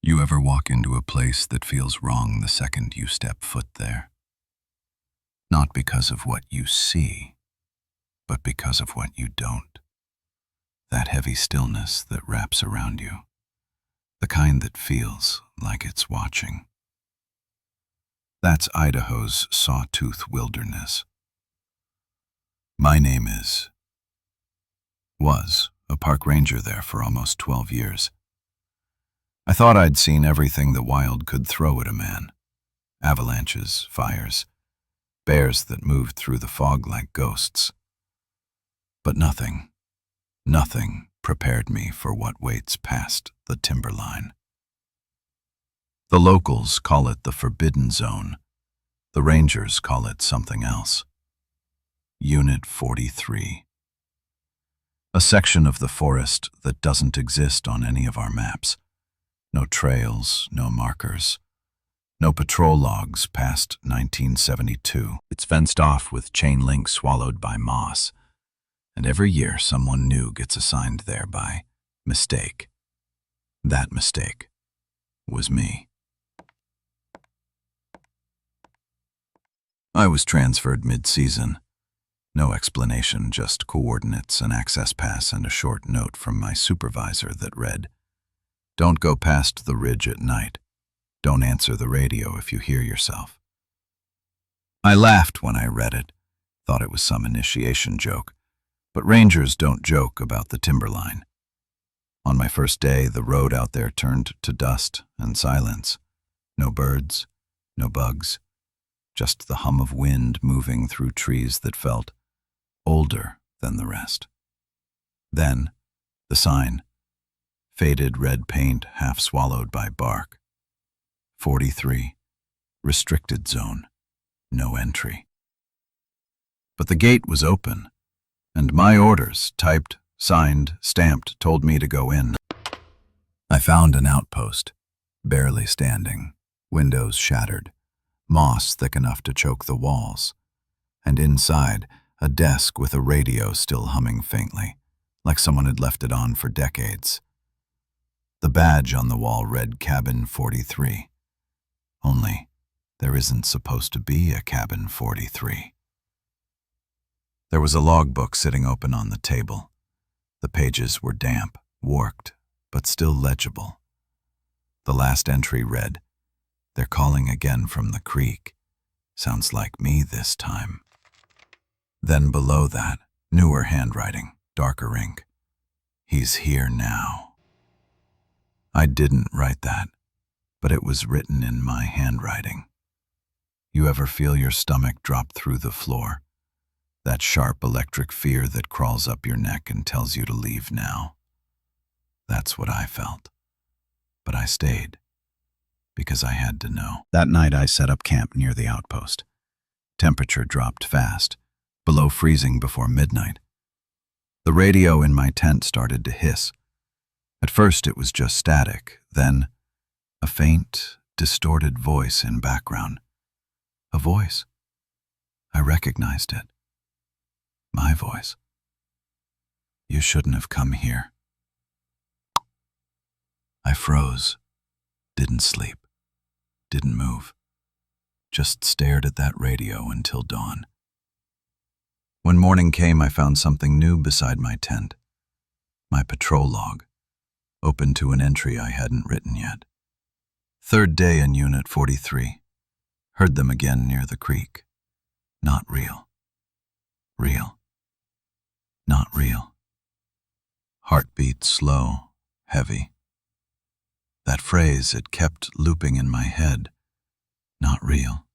You ever walk into a place that feels wrong the second you step foot there? Not because of what you see, but because of what you don't. That heavy stillness that wraps around you. The kind that feels like it's watching. That's Idaho's Sawtooth Wilderness. My name was a park ranger there for almost 12 years. I thought I'd seen everything the wild could throw at a man. Avalanches, fires, bears that moved through the fog like ghosts. But nothing prepared me for what waits past the timberline. The locals call it the Forbidden Zone. The rangers call it something else. Unit 43. A section of the forest that doesn't exist on any of our maps. No trails, no markers, no patrol logs past 1972. It's fenced off with chain link swallowed by moss, and every year someone new gets assigned there by mistake. That mistake was me. I was transferred mid-season. No explanation, just coordinates, an access pass, and a short note from my supervisor that read, "Don't go past the ridge at night. Don't answer the radio if you hear yourself." I laughed when I read it, thought it was some initiation joke, but rangers don't joke about the timberline. On my first day, the road out there turned to dust and silence. No birds, no bugs, just the hum of wind moving through trees that felt older than the rest. Then, the sign. Faded red paint half swallowed by bark. 43. Restricted zone. No entry. But the gate was open, and my orders, typed, signed, stamped, told me to go in. I found an outpost, barely standing, windows shattered, moss thick enough to choke the walls, and inside, a desk with a radio still humming faintly, like someone had left it on for decades. The badge on the wall read Cabin 43. Only, there isn't supposed to be a Cabin 43. There was a logbook sitting open on the table. The pages were damp, warped, but still legible. The last entry read, "They're calling again from the creek. Sounds like me this time." Then below that, newer handwriting, darker ink. "He's here now." I didn't write that, but it was written in my handwriting. You ever feel your stomach drop through the floor? That sharp electric fear that crawls up your neck and tells you to leave now. That's what I felt. But I stayed, because I had to know. That night I set up camp near the outpost. Temperature dropped fast, below freezing before midnight. The radio in my tent started to hiss. At first it was just static, then a faint, distorted voice in background. A voice. I recognized it. My voice. "You shouldn't have come here." I froze, didn't sleep, didn't move, just stared at that radio until dawn. When morning came, I found something new beside my tent. My patrol log. Open to an entry I hadn't written yet. Third day in Unit 43. Heard them again near the creek. Not real. Real. Not real. Heartbeat slow, heavy. That phrase, it kept looping in my head. Not real.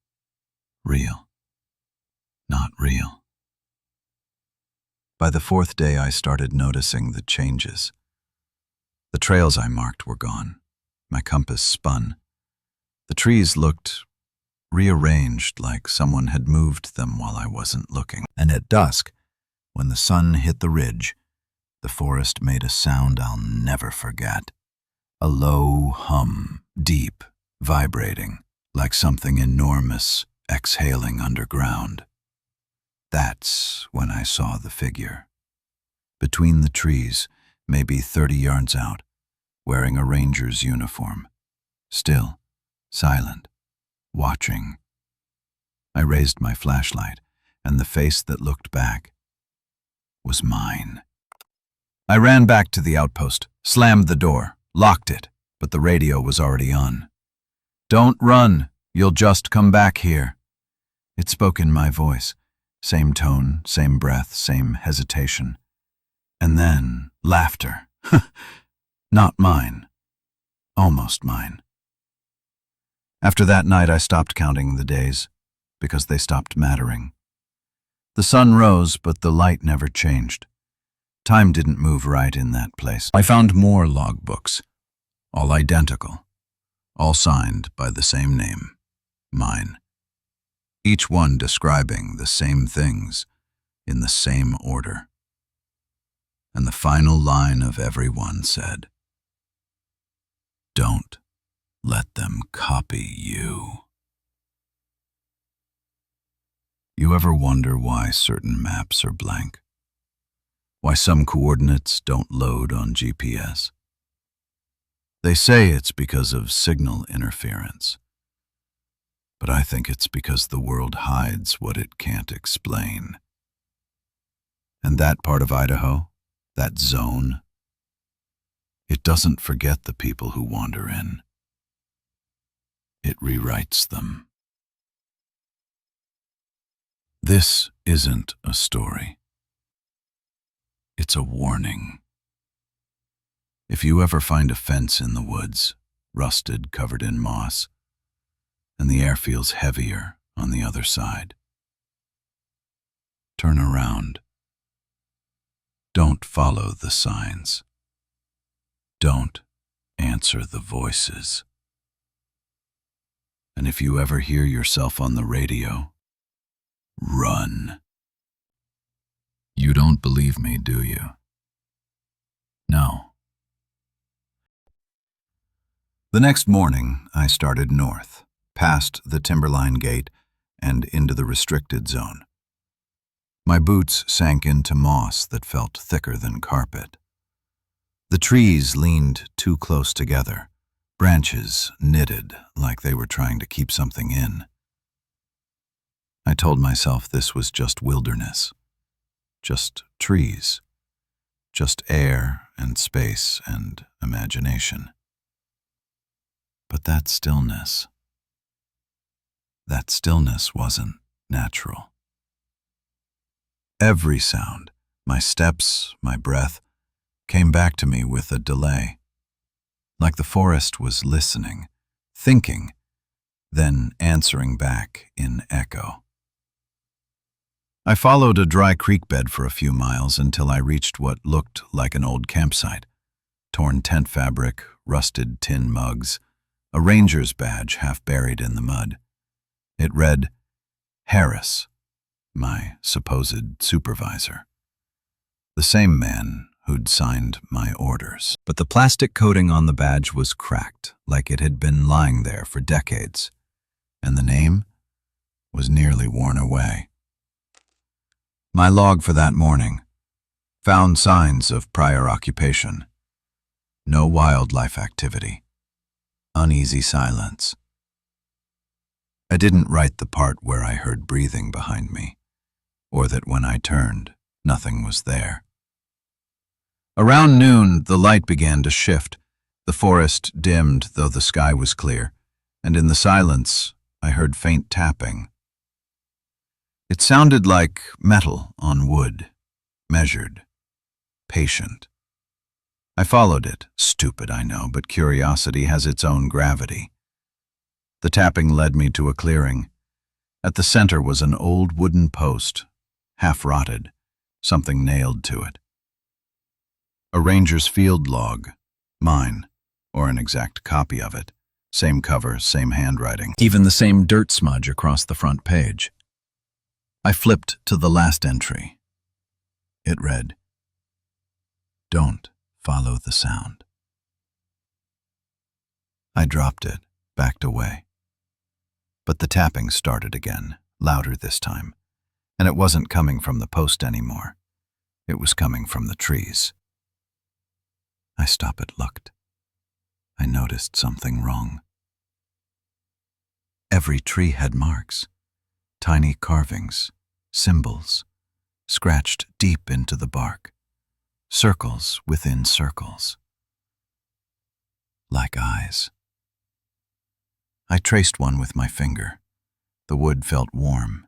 Real. Not real. By the fourth day, I started noticing the changes. The trails I marked were gone. My compass spun. The trees looked rearranged, like someone had moved them while I wasn't looking. And at dusk, when the sun hit the ridge, the forest made a sound I'll never forget. A low hum, deep, vibrating, like something enormous exhaling underground. That's when I saw the figure. Between the trees, maybe 30 yards out, wearing a ranger's uniform, still, silent, watching. I raised my flashlight, and the face that looked back was mine. I ran back to the outpost, slammed the door, locked it, but the radio was already on. "Don't run, you'll just come back here." It spoke in my voice, same tone, same breath, same hesitation. And then laughter. Not mine. Almost mine. After that night, I stopped counting the days, because they stopped mattering. The sun rose, but the light never changed. Time didn't move right in that place. I found more logbooks, all identical, all signed by the same name, mine. Each one describing the same things in the same order. And the final line of every one said, "Don't let them copy you." You ever wonder why certain maps are blank? Why some coordinates don't load on GPS? They say it's because of signal interference. But I think it's because the world hides what it can't explain. And that part of Idaho, that zone, it doesn't forget the people who wander in. It rewrites them. This isn't a story. It's a warning. If you ever find a fence in the woods, rusted, covered in moss, and the air feels heavier on the other side, turn around. Don't follow the signs. Don't answer the voices. And if you ever hear yourself on the radio, run. You don't believe me, do you? No. The next morning, I started north, past the timberline gate and into the restricted zone. My boots sank into moss that felt thicker than carpet. The trees leaned too close together, branches knitted like they were trying to keep something in. I told myself this was just wilderness, just trees, just air and space and imagination. But that stillness wasn't natural. Every sound, my steps, my breath, came back to me with a delay, like the forest was listening, thinking, then answering back in echo. I followed a dry creek bed for a few miles until I reached what looked like an old campsite. Torn tent fabric, rusted tin mugs, a ranger's badge half buried in the mud. It read, Harris, my supposed supervisor. The same man who'd signed my orders. But the plastic coating on the badge was cracked, like it had been lying there for decades, and the name was nearly worn away. My log for that morning found signs of prior occupation. No wildlife activity. Uneasy silence. I didn't write the part where I heard breathing behind me, or that when I turned, nothing was there. Around noon, the light began to shift. The forest dimmed, though the sky was clear, and in the silence, I heard faint tapping. It sounded like metal on wood, measured, patient. I followed it, stupid I know, but curiosity has its own gravity. The tapping led me to a clearing. At the center was an old wooden post, half rotted, something nailed to it. A ranger's field log, mine, or an exact copy of it. Same cover, same handwriting, even the same dirt smudge across the front page. I flipped to the last entry. It read, "Don't follow the sound." I dropped it, backed away. But the tapping started again, louder this time, and it wasn't coming from the post anymore. It was coming from the trees. I stopped and looked. I noticed something wrong. Every tree had marks, tiny carvings, symbols, scratched deep into the bark, circles within circles, like eyes. I traced one with my finger. The wood felt warm,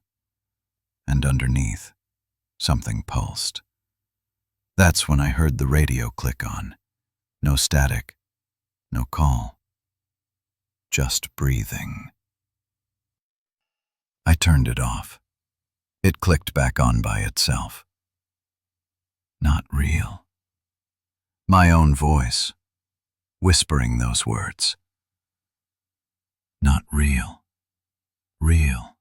and underneath, something pulsed. That's when I heard the radio click on. No static, no call, just breathing. I turned it off. It clicked back on by itself. Not real. My own voice, whispering those words. Not real. Real.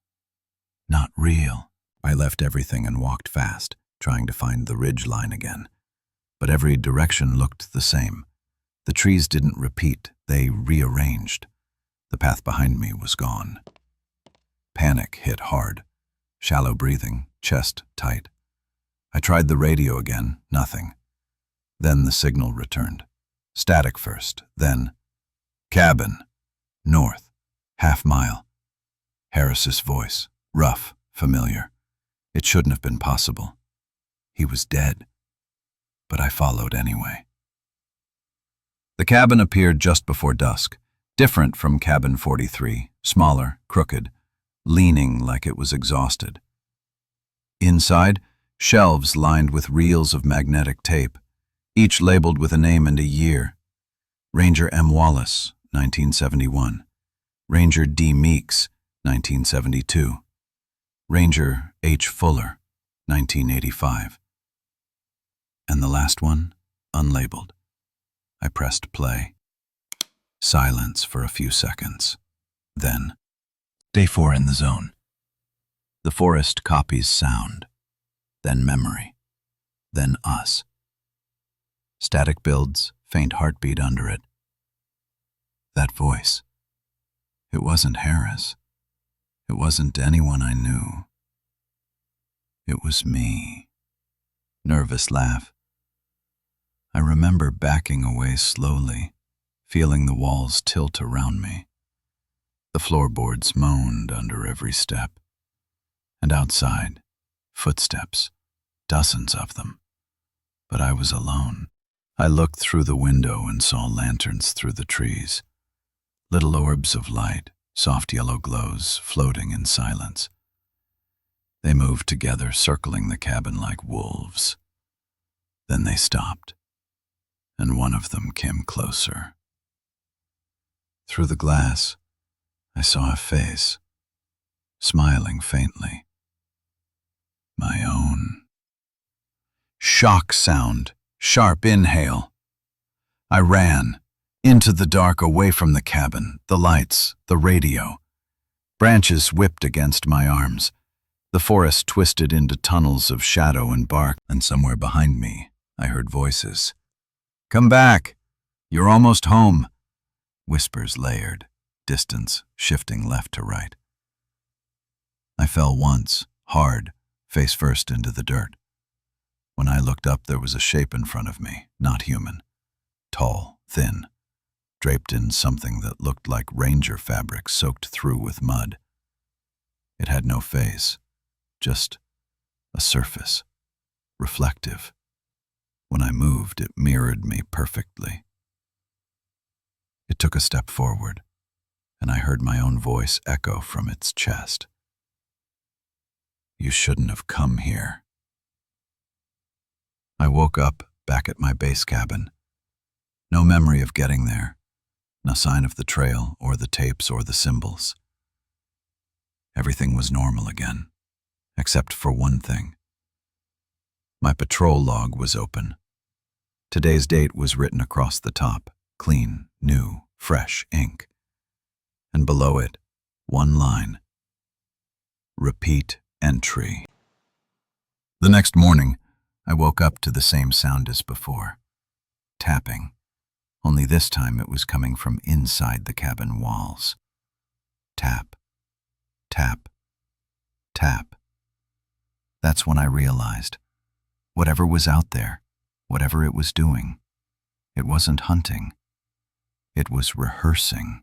Not real. I left everything and walked fast, trying to find the ridge line again. But every direction looked the same. The trees didn't repeat, they rearranged. The path behind me was gone. Panic hit hard. Shallow breathing, chest tight. I tried the radio again, nothing. Then the signal returned. Static first, then cabin, north, half-mile. Harris's voice, rough, familiar. It shouldn't have been possible. He was dead. But I followed anyway. The cabin appeared just before dusk, different from cabin 43, smaller, crooked, leaning like it was exhausted. Inside, shelves lined with reels of magnetic tape, each labeled with a name and a year. Ranger M. Wallace, 1971. Ranger D. Meeks, 1972. Ranger H. Fuller, 1985. And the last one, unlabeled. I pressed play. Silence for a few seconds. Then, Day 4 in the zone. The forest copies sound, then memory, then us. Static builds, faint heartbeat under it. That voice. It wasn't Harris. It wasn't anyone I knew. It was me. Nervous laugh. I remember backing away slowly, feeling the walls tilt around me. The floorboards moaned under every step. And outside, footsteps, dozens of them. But I was alone. I looked through the window and saw lanterns through the trees. Little orbs of light, soft yellow glows, floating in silence. They moved together, circling the cabin like wolves. Then they stopped, and one of them came closer. Through the glass, I saw a face, smiling faintly. My own. Shock sound, sharp inhale. I ran, into the dark, away from the cabin, the lights, the radio. Branches whipped against my arms. The forest twisted into tunnels of shadow and bark, and somewhere behind me, I heard voices. Come back! You're almost home! Whispers layered, distance shifting left to right. I fell once, hard, face first into the dirt. When I looked up, there was a shape in front of me, not human. Tall, thin, draped in something that looked like ranger fabric soaked through with mud. It had no face, just a surface, reflective. When I moved, it mirrored me perfectly. It took a step forward, and I heard my own voice echo from its chest. You shouldn't have come here. I woke up back at my base cabin. No memory of getting there. No sign of the trail or the tapes or the symbols. Everything was normal again, except for one thing. My patrol log was open. Today's date was written across the top, clean, new, fresh ink. And below it, one line. Repeat entry. The next morning, I woke up to the same sound as before. Tapping. Only this time it was coming from inside the cabin walls. Tap. Tap. Tap. That's when I realized, whatever was out there, whatever it was doing, it wasn't hunting. It was rehearsing.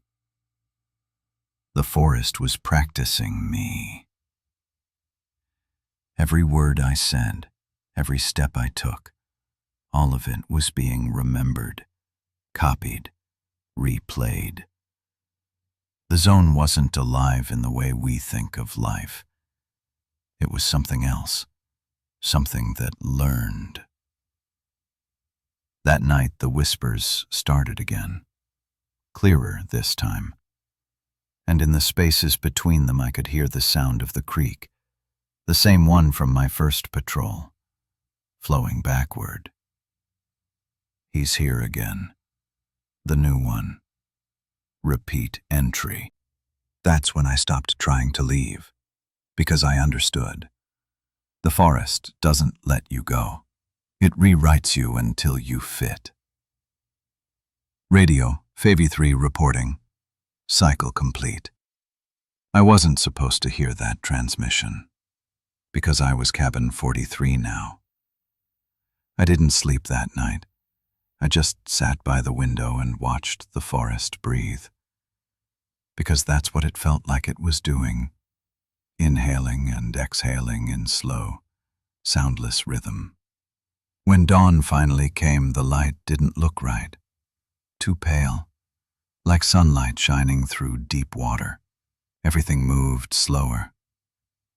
The forest was practicing me. Every word I said, every step I took, all of it was being remembered, copied, replayed. The zone wasn't alive in the way we think of life. It was something else, something that learned. That night, the whispers started again, clearer this time. And in the spaces between them, I could hear the sound of the creek, the same one from my first patrol, flowing backward. He's here again, the new one. Repeat entry. That's when I stopped trying to leave, because I understood. The forest doesn't let you go. It rewrites you until you fit. Radio, Favy3 reporting. Cycle complete. I wasn't supposed to hear that transmission, because I was cabin 43 now. I didn't sleep that night. I just sat by the window and watched the forest breathe, because that's what it felt like it was doing, inhaling and exhaling in slow, soundless rhythm. When dawn finally came, the light didn't look right. Too pale, like sunlight shining through deep water. Everything moved slower.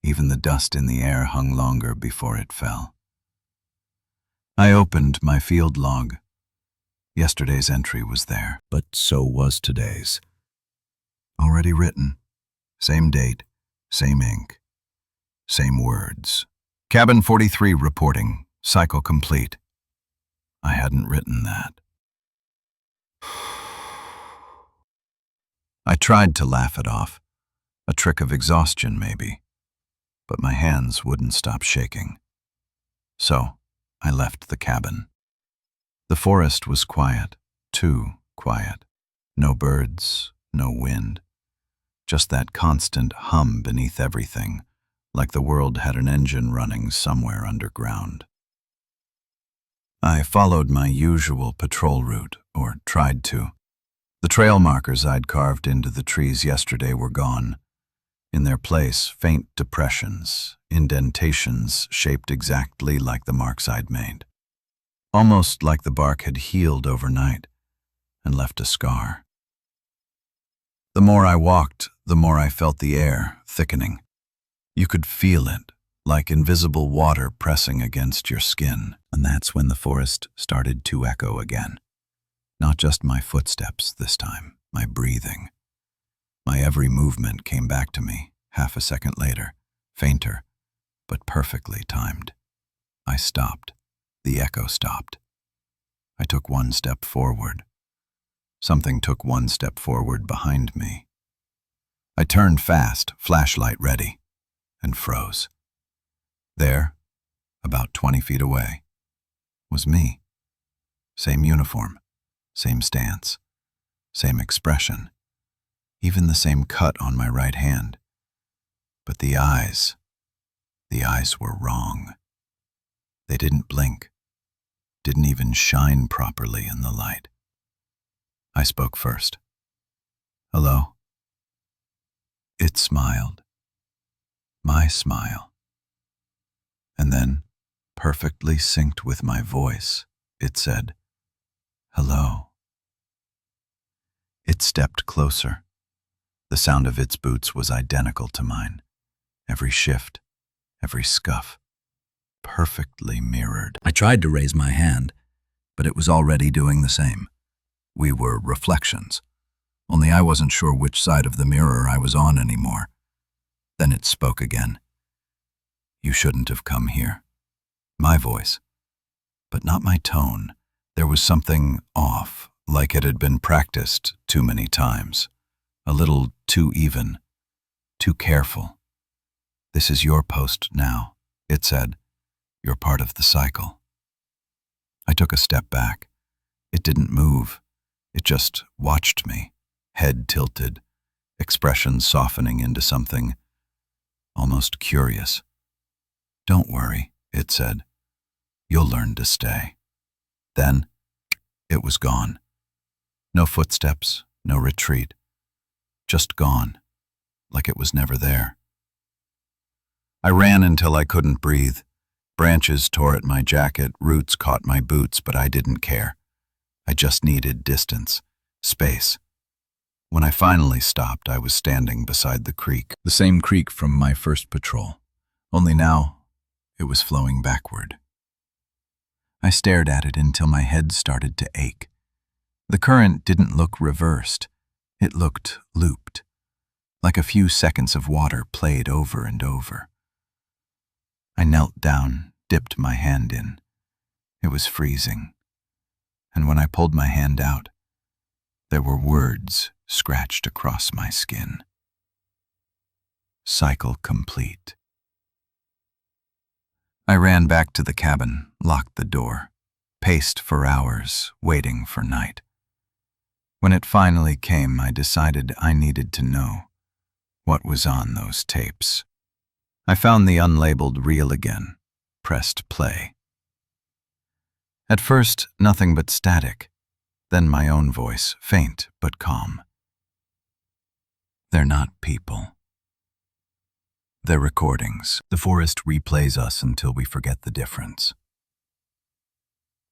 Even the dust in the air hung longer before it fell. I opened my field log. Yesterday's entry was there, but so was today's. Already written. Same date, same ink, same words. Cabin 43 reporting. Cycle complete. I hadn't written that. I tried to laugh it off. A trick of exhaustion, maybe. But my hands wouldn't stop shaking. So, I left the cabin. The forest was quiet, too quiet. No birds, no wind. Just that constant hum beneath everything, like the world had an engine running somewhere underground. I followed my usual patrol route, or tried to. The trail markers I'd carved into the trees yesterday were gone. In their place, faint depressions, indentations shaped exactly like the marks I'd made. Almost like the bark had healed overnight and left a scar. The more I walked, the more I felt the air thickening. You could feel it, like invisible water pressing against your skin. And that's when the forest started to echo again. Not just my footsteps this time, my breathing. My every movement came back to me, half a second later, fainter, but perfectly timed. I stopped. The echo stopped. I took one step forward. Something took one step forward behind me. I turned fast, flashlight ready, and froze. There, about 20 feet away, was me. Same uniform, same stance, same expression, even the same cut on my right hand. But the eyes were wrong. They didn't blink, didn't even shine properly in the light. I spoke first. Hello? It smiled. My smile. And then, perfectly synced with my voice, it said, hello. It stepped closer. The sound of its boots was identical to mine. Every shift, every scuff, perfectly mirrored. I tried to raise my hand, but it was already doing the same. We were reflections, only I wasn't sure which side of the mirror I was on anymore. Then it spoke again. You shouldn't have come here. My voice, but not my tone. There was something off, like it had been practiced too many times. A little too even, too careful. This is your post now, it said. You're part of the cycle. I took a step back. It didn't move. It just watched me, head tilted, expression softening into something almost curious. Don't worry, it said. You'll learn to stay. Then, it was gone. No footsteps, no retreat. Just gone. like it was never there. I ran until I couldn't breathe. Branches tore at my jacket, roots caught my boots, but I didn't care. I just needed distance, space. When I finally stopped, I was standing beside the creek, the same creek from my first patrol, only now it was flowing backward. I stared at it until my head started to ache. The current didn't look reversed. It looked looped, like a few seconds of water played over and over. I knelt down, dipped my hand in. It was freezing. And when I pulled my hand out, there were words scratched across my skin. Cycle complete. I ran back to the cabin, locked the door, paced for hours, waiting for night. When it finally came, I decided I needed to know what was on those tapes. I found the unlabeled reel again, pressed play. At first, nothing but static, then my own voice, faint but calm. They're not people. They're recordings. The forest replays us until we forget the difference.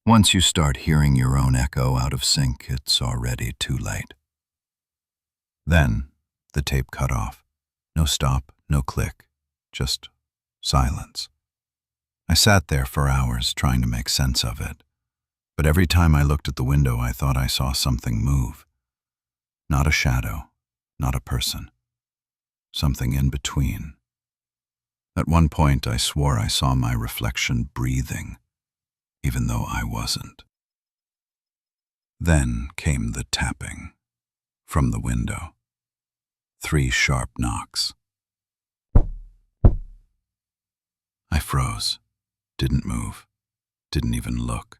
Once you start hearing your own echo out of sync, it's already too late. Then, the tape cut off. No stop, no click, just silence. I sat there for hours trying to make sense of it, but every time I looked at the window, I thought I saw something move. Not a shadow, not a person. Something in between. At one point, I swore I saw my reflection breathing, even though I wasn't. Then came the tapping from the window. 3 sharp knocks. I froze, didn't move, didn't even look,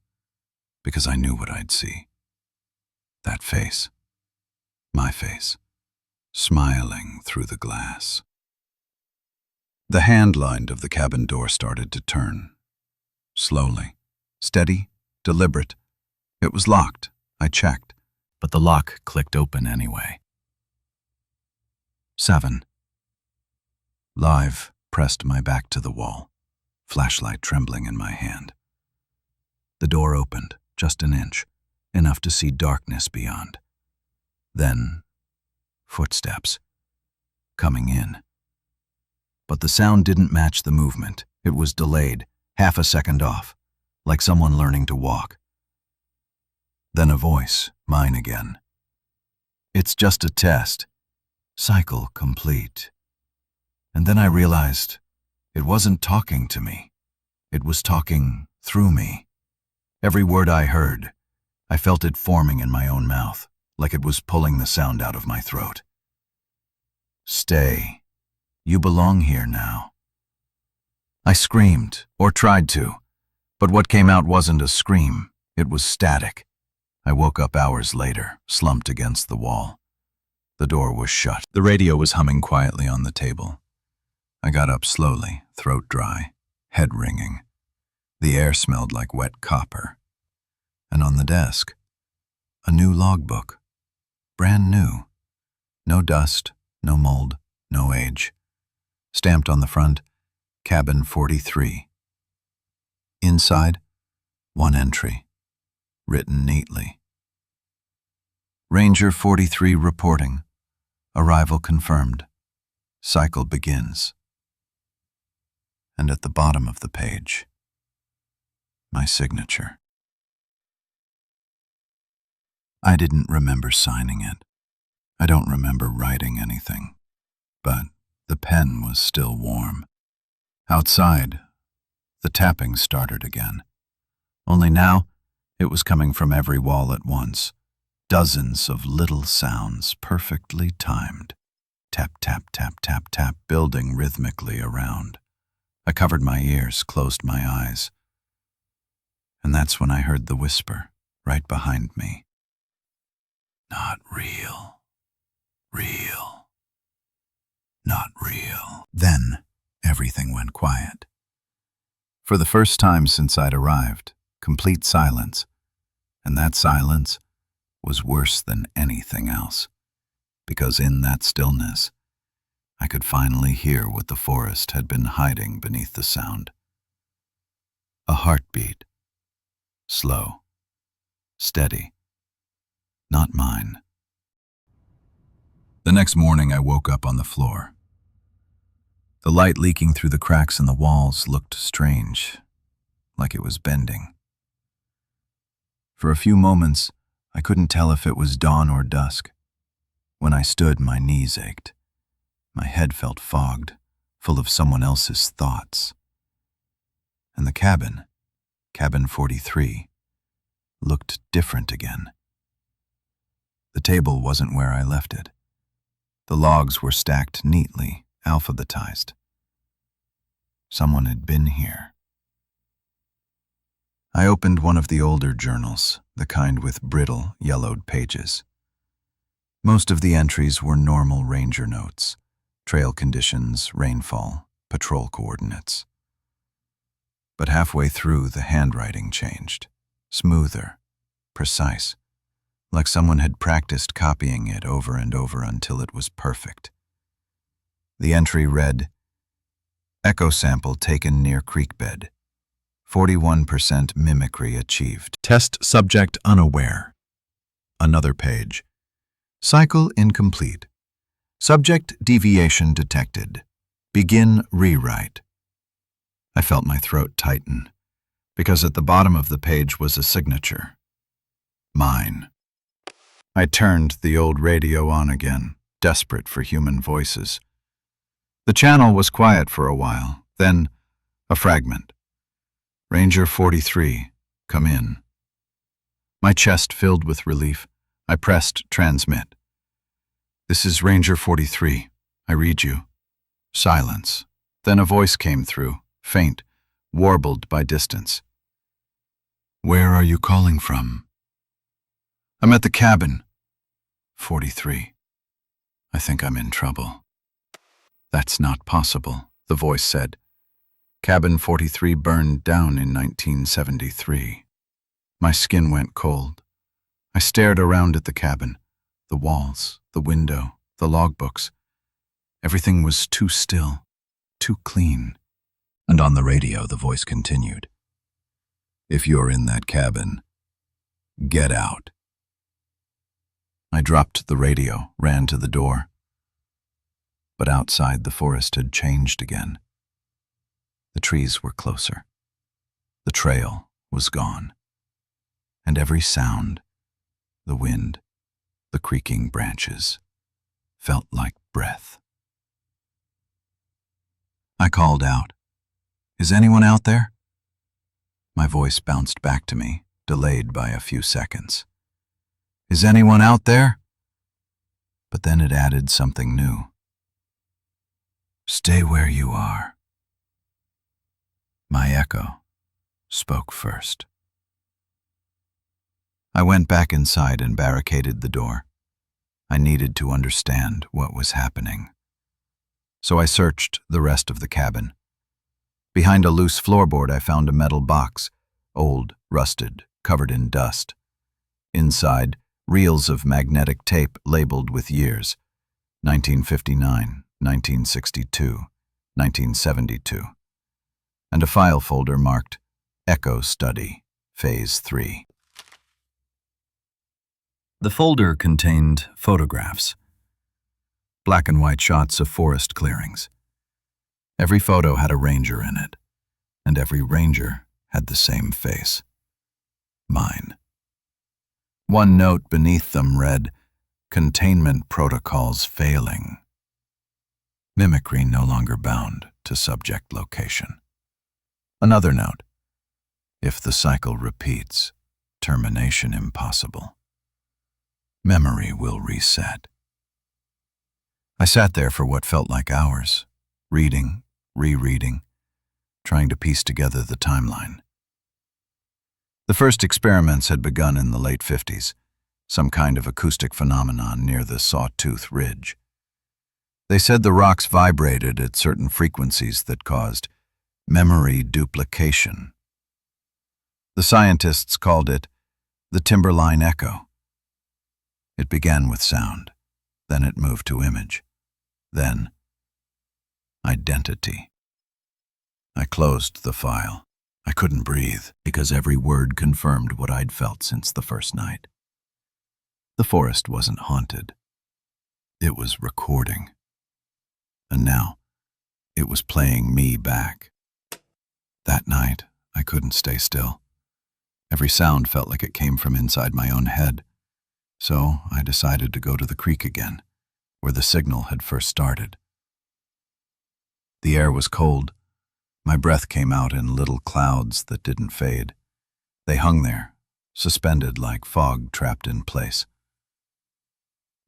because I knew what I'd see. That face, my face, smiling through the glass. The handline of the cabin door started to turn. Slowly, steady, deliberate. It was locked, I checked, but the lock clicked open anyway. 7. Live pressed my back to the wall, flashlight trembling in my hand. The door opened, just an inch, enough to see darkness beyond. Then, footsteps, coming in. But the sound didn't match the movement. It was delayed, half a second off, like someone learning to walk. Then a voice, mine again. It's just a test. Cycle complete. And then I realized it wasn't talking to me. It was talking through me. Every word I heard, I felt it forming in my own mouth, like it was pulling the sound out of my throat. Stay. You belong here now. I screamed, or tried to, but what came out wasn't a scream. It was static. I woke up hours later, slumped against the wall. The door was shut. The radio was humming quietly on the table. I got up slowly, throat dry, head ringing. The air smelled like wet copper. And on the desk, a new logbook. Brand new. No dust, no mold, no age. Stamped on the front, Cabin 43. Inside, one entry, written neatly. Ranger 43 reporting. Arrival confirmed. Cycle begins. And at the bottom of the page, my signature. I didn't remember signing it. I don't remember writing anything, but the pen was still warm. Outside, the tapping started again. Only now, it was coming from every wall at once. Dozens of little sounds, perfectly timed. Tap, tap, tap, tap, tap, building rhythmically around. I covered my ears, closed my eyes. And that's when I heard the whisper, right behind me. Not real. Real. Not real. Then, everything went quiet. For the first time since I'd arrived, complete silence. And that silence was worse than anything else. Because in that stillness, I could finally hear what the forest had been hiding beneath the sound. A heartbeat. Slow. Steady. Not mine. The next morning I woke up on the floor. The light leaking through the cracks in the walls looked strange, like it was bending. For a few moments, I couldn't tell if it was dawn or dusk. When I stood, my knees ached. My head felt fogged, full of someone else's thoughts. And the cabin, cabin 43, looked different again. The table wasn't where I left it. The logs were stacked neatly, alphabetized. Someone had been here. I opened one of the older journals, the kind with brittle, yellowed pages. Most of the entries were normal ranger notes, trail conditions, rainfall, patrol coordinates. But halfway through, the handwriting changed, smoother, precise, like someone had practiced copying it over and over until it was perfect. The entry read, "Echo sample taken near creek bed. 41% mimicry achieved. Test subject unaware." Another page. "Cycle incomplete. Subject deviation detected. Begin rewrite." I felt my throat tighten, because at the bottom of the page was a signature. Mine. I turned the old radio on again, desperate for human voices. The channel was quiet for a while, then a fragment. "Ranger 43, come in." My chest filled with relief. I pressed transmit. "This is Ranger 43. I read you." Silence. Then a voice came through, faint, warbled by distance. "Where are you calling from?" "I'm at the cabin." 43. "I think I'm in trouble." "That's not possible," the voice said. "Cabin 43 burned down in 1973. My skin went cold. I stared around at the cabin, the walls, the window, the logbooks. Everything was too still, too clean. And on the radio, the voice continued. "If you're in that cabin, get out." I dropped the radio, ran to the door. But outside, the forest had changed again. The trees were closer. The trail was gone. And every sound, the wind, the creaking branches, felt like breath. I called out, "Is anyone out there?" My voice bounced back to me, delayed by a few seconds. "Is anyone out there?" But then it added something new. "Stay where you are." My echo spoke first. I went back inside and barricaded the door. I needed to understand what was happening. So I searched the rest of the cabin. Behind a loose floorboard, I found a metal box, old, rusted, covered in dust. Inside, reels of magnetic tape labeled with years, 1959, 1962, 1972, and a file folder marked Echo Study, Phase 3. The folder contained photographs, black and white shots of forest clearings. Every photo had a ranger in it, and every ranger had the same face. Mine. One note beneath them read, "Containment protocols failing. Mimicry no longer bound to subject location." Another note, "If the cycle repeats, termination impossible. Memory will reset." I sat there for what felt like hours, reading, rereading, trying to piece together the timeline. The first experiments had begun in the late 50s, some kind of acoustic phenomenon near the Sawtooth Ridge. They said the rocks vibrated at certain frequencies that caused memory duplication. The scientists called it the timberline echo. It began with sound, then it moved to image, then Identity. I closed the file. I couldn't breathe because every word confirmed what I'd felt since the first night. The forest wasn't haunted. It was recording. And now, it was playing me back. That night, I couldn't stay still. Every sound felt like it came from inside my own head. So I decided to go to the creek again, where the signal had first started. The air was cold. My breath came out in little clouds that didn't fade. They hung there, suspended like fog trapped in place.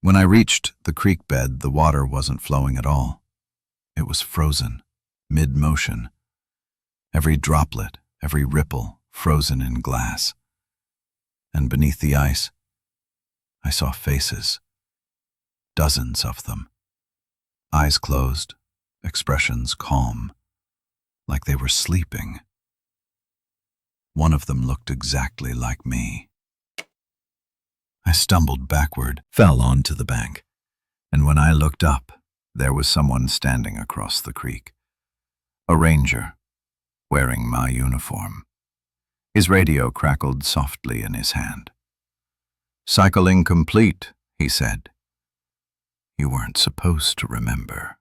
When I reached the creek bed, the water wasn't flowing at all. It was frozen, mid-motion. Every droplet, every ripple, frozen in glass. And beneath the ice, I saw faces, dozens of them. Eyes closed, expressions calm, like they were sleeping. One of them looked exactly like me. I stumbled backward, fell onto the bank, and when I looked up, there was someone standing across the creek. A ranger, wearing my uniform. His radio crackled softly in his hand. "Cycling complete," he said. "You weren't supposed to remember."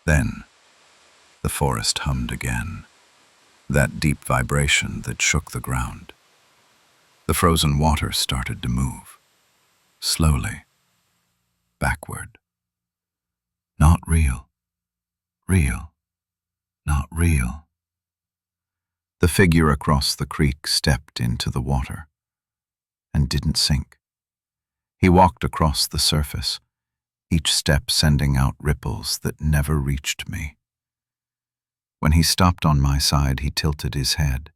Then, the forest hummed again, that deep vibration that shook the ground. The frozen water started to move, slowly, backward. Not real, real, not real. The figure across the creek stepped into the water and didn't sink. He walked across the surface, each step sending out ripples that never reached me. When he stopped on my side, he tilted his head,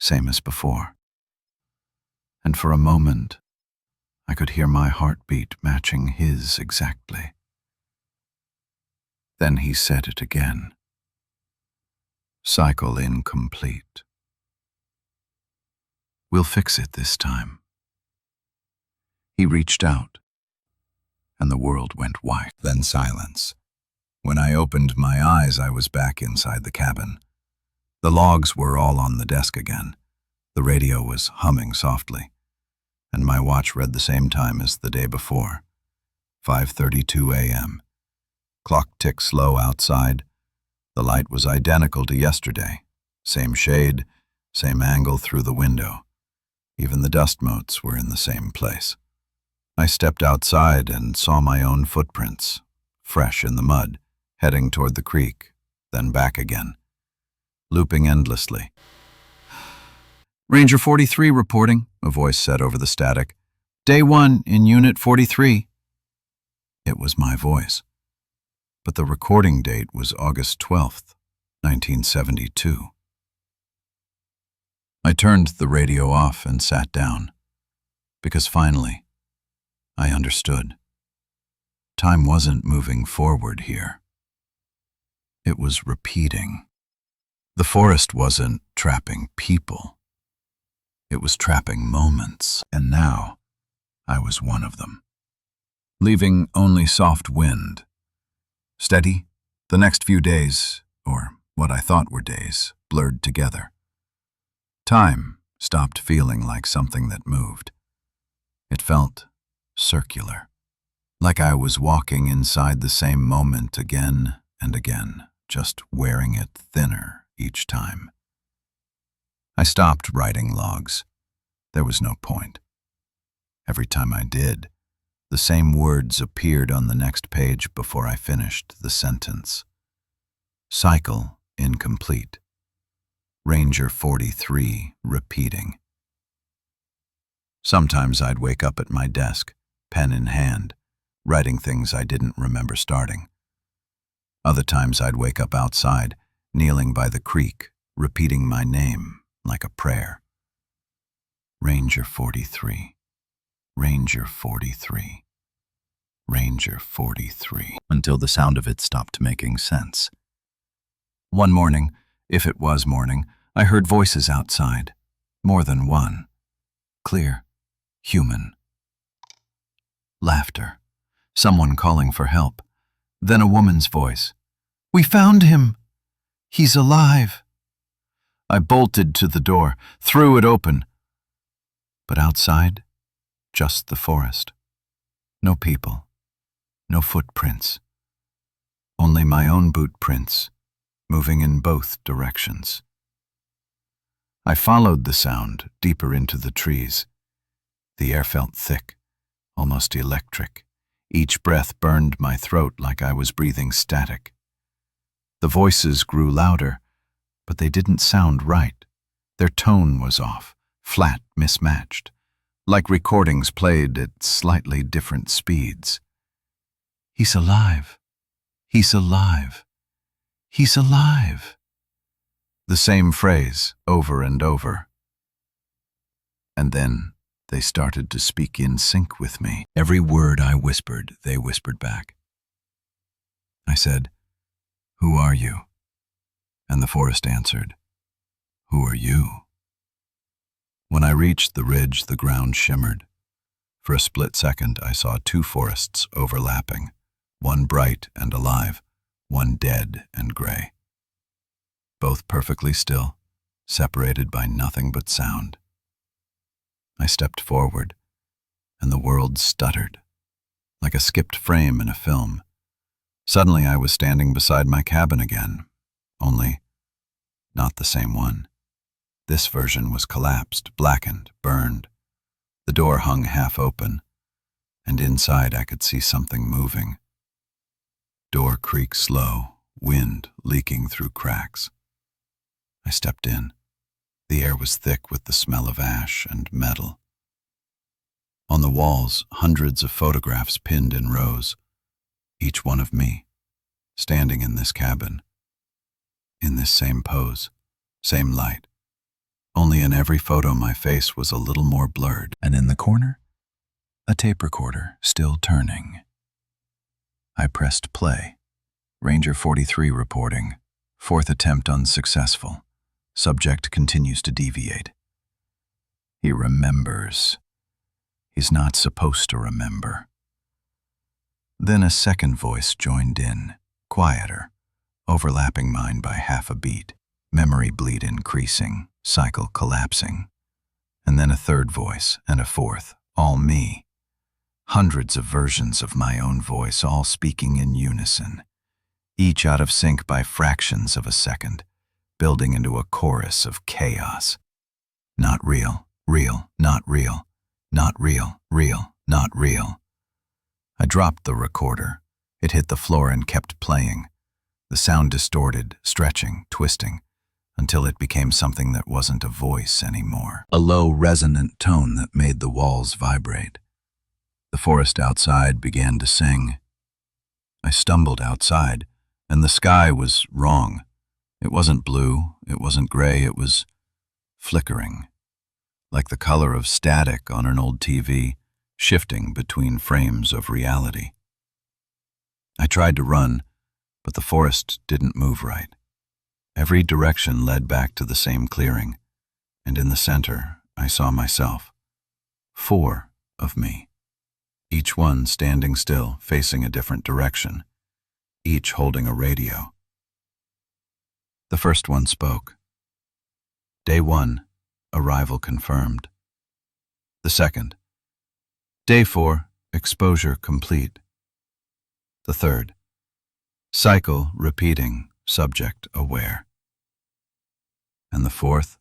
same as before. And for a moment, I could hear my heartbeat matching his exactly. Then he said it again. "Cycle incomplete. We'll fix it this time." He reached out, and the world went white. Then silence. When I opened my eyes, I was back inside the cabin. The logs were all on the desk again. The radio was humming softly, and my watch read the same time as the day before, 5:32 a.m. Clock ticked slow outside. The light was identical to yesterday. Same shade, same angle through the window. Even the dust motes were in the same place. I stepped outside and saw my own footprints, fresh in the mud, heading toward the creek, then back again, looping endlessly. "Ranger 43 reporting," a voice said over the static. "Day 1 in Unit 43. It was my voice, but the recording date was August 12th, 1972. I turned the radio off and sat down, because finally, I understood. Time wasn't moving forward here. It was repeating. The forest wasn't trapping people. It was trapping moments, and now I was one of them. Leaving only soft wind. Steady, the next few days, or what I thought were days, blurred together. Time stopped feeling like something that moved. It felt circular, like I was walking inside the same moment again and again, just wearing it thinner each time. I stopped writing logs. There was no point. Every time I did, the same words appeared on the next page before I finished the sentence. Cycle incomplete. Ranger 43 repeating. Sometimes I'd wake up at my desk, pen in hand, writing things I didn't remember starting. Other times I'd wake up outside, kneeling by the creek, repeating my name like a prayer. Ranger 43, Ranger 43, Ranger 43, until the sound of it stopped making sense. One morning, if it was morning, I heard voices outside, more than one. clear, human. Laughter. Someone calling for help. Then a woman's voice. "We found him! He's alive!" I bolted to the door, threw it open. But outside, just the forest. No people, no footprints. Only my own boot prints, moving in both directions. I followed the sound deeper into the trees. The air felt thick, almost electric. Each breath burned my throat like I was breathing static. The voices grew louder, but they didn't sound right. Their tone was off, flat, mismatched, like recordings played at slightly different speeds. "He's alive. He's alive. He's alive." The same phrase over and over. And then they started to speak in sync with me. Every word I whispered, they whispered back. I said, "Who are you?" And the forest answered, "Who are you?" When I reached the ridge, the ground shimmered. For a split second, I saw two forests overlapping, one bright and alive, one dead and gray. Both perfectly still, separated by nothing but sound. I stepped forward, and the world stuttered, like a skipped frame in a film. Suddenly I was standing beside my cabin again, only not the same one. This version was collapsed, blackened, burned. The door hung half open, and inside I could see something moving. Door creaked slow, wind leaking through cracks. I stepped in. The air was thick with the smell of ash and metal. On the walls, hundreds of photographs pinned in rows, each one of me, standing in this cabin, in this same pose, same light. Only in every photo my face was a little more blurred, and in the corner, a tape recorder still turning. I pressed play. Ranger 43 reporting. Fourth attempt unsuccessful. Subject continues to deviate. He remembers. He's not supposed to remember. Then a second voice joined in, quieter, overlapping mine by half a beat, memory bleed increasing, cycle collapsing. And then a third voice, and a fourth, all me. Hundreds of versions of my own voice, all speaking in unison, each out of sync by fractions of a second, building into a chorus of chaos. Not real, real, not real, not real, real, not real. I dropped the recorder. It hit the floor and kept playing. The sound distorted, stretching, twisting, until it became something that wasn't a voice anymore. A low, resonant tone that made the walls vibrate. The forest outside began to sing. I stumbled outside, and the sky was wrong. It wasn't blue, it wasn't gray, it was flickering, like the color of static on an old TV, shifting between frames of reality. I tried to run, but the forest didn't move right. Every direction led back to the same clearing, and in the center, I saw myself. 4 of me, each one standing still, facing a different direction, each holding a radio. The first one spoke. Day 1, arrival confirmed. The second. Day 4, exposure complete. The third. Cycle repeating, subject aware. And the fourth?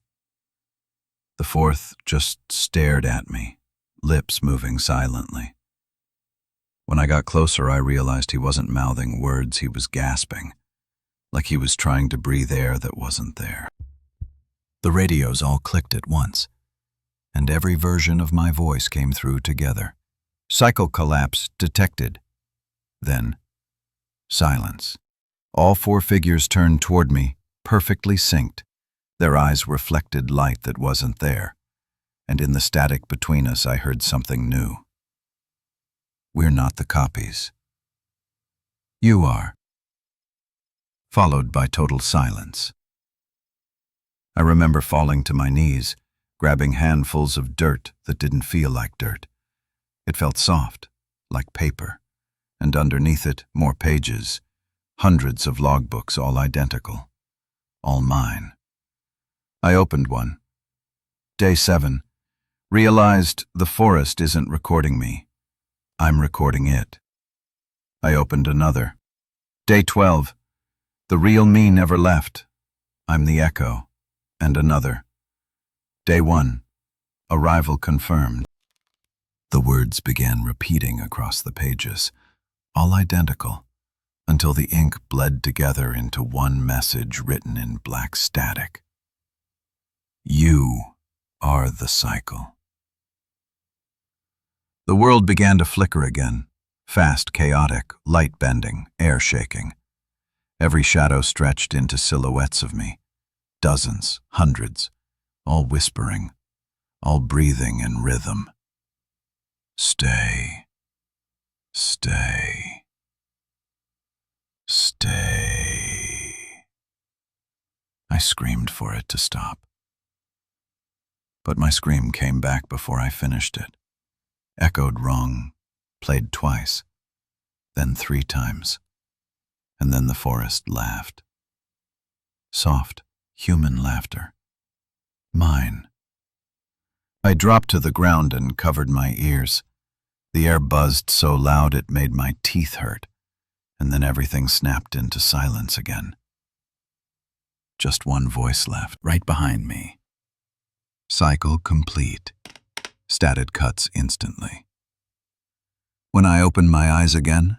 The fourth just stared at me, lips moving silently. When I got closer, I realized he wasn't mouthing words, he was gasping, like he was trying to breathe air that wasn't there. The radios all clicked at once, and every version of my voice came through together. Cycle collapse detected. Then, silence. All 4 figures turned toward me, perfectly synced. Their eyes reflected light that wasn't there, and in the static between us I heard something new. We're not the copies. You are. Followed by total silence. I remember falling to my knees, grabbing handfuls of dirt that didn't feel like dirt. It felt soft, like paper, and underneath it, more pages, hundreds of logbooks, all identical, all mine. I opened one. Day 7. Realized the forest isn't recording me. I'm recording it. I opened another. Day 12. The real me never left. I'm the echo. And another. Day 1. Arrival confirmed. The words began repeating across the pages, all identical, until the ink bled together into one message written in black static. You are the cycle. The world began to flicker again, fast, chaotic, light bending, air shaking. Every shadow stretched into silhouettes of me, dozens, hundreds, all whispering, all breathing in rhythm. Stay, stay, stay. I screamed for it to stop. But my scream came back before I finished it, echoed wrong, played twice, then 3 times, and then the forest laughed. Soft, human laughter. Mine. I dropped to the ground and covered my ears. The air buzzed so loud it made my teeth hurt, and then everything snapped into silence again. Just one voice left, right behind me. Cycle complete. Statted cuts instantly. When I opened my eyes again,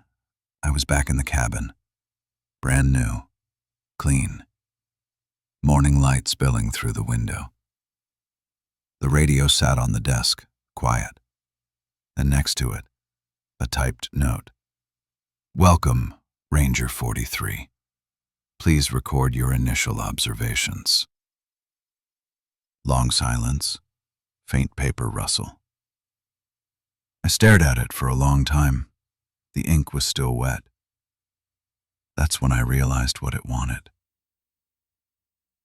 I was back in the cabin. Brand new. Clean. Morning light spilling through the window. The radio sat on the desk, quiet. And next to it, a typed note. Welcome, Ranger 43. Please record your initial observations. Long silence, faint paper rustle. I stared at it for a long time. The ink was still wet. That's when I realized what it wanted.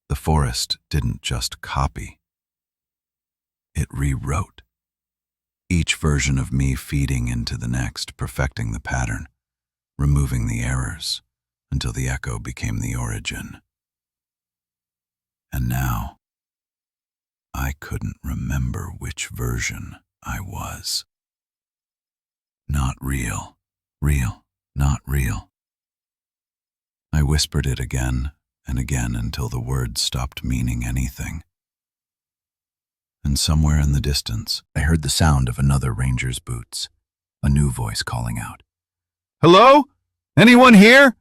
The forest didn't just copy. It rewrote. Each version of me feeding into the next, perfecting the pattern, removing the errors, until the echo became the origin. And now, I couldn't remember which version I was. Not real, real, not real. I whispered it again and again until the words stopped meaning anything. And somewhere in the distance, I heard the sound of another ranger's boots, a new voice calling out, "Hello? Anyone here?"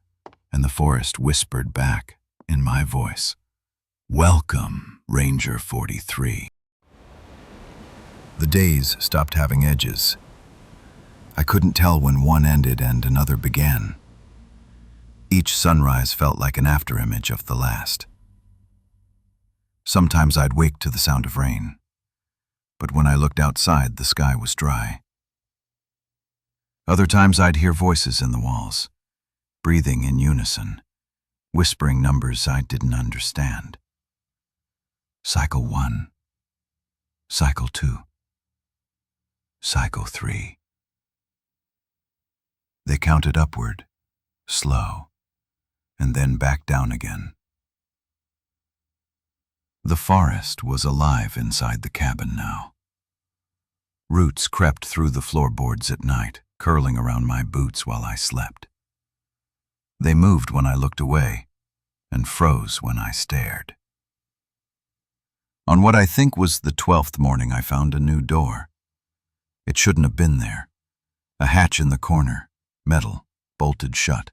And the forest whispered back in my voice, "Welcome, Ranger 43. The days stopped having edges. I couldn't tell when one ended and another began. Each sunrise felt like an afterimage of the last. Sometimes I'd wake to the sound of rain, but when I looked outside, the sky was dry. Other times I'd hear voices in the walls, breathing in unison, whispering numbers I didn't understand. Cycle 1, Cycle 2, Cycle 3. They counted upward, slow, and then back down again. The forest was alive inside the cabin now. Roots crept through the floorboards at night, curling around my boots while I slept. They moved when I looked away, and froze when I stared. On what I think was the 12th morning, I found a new door. It shouldn't have been there. A hatch in the corner, metal, bolted shut,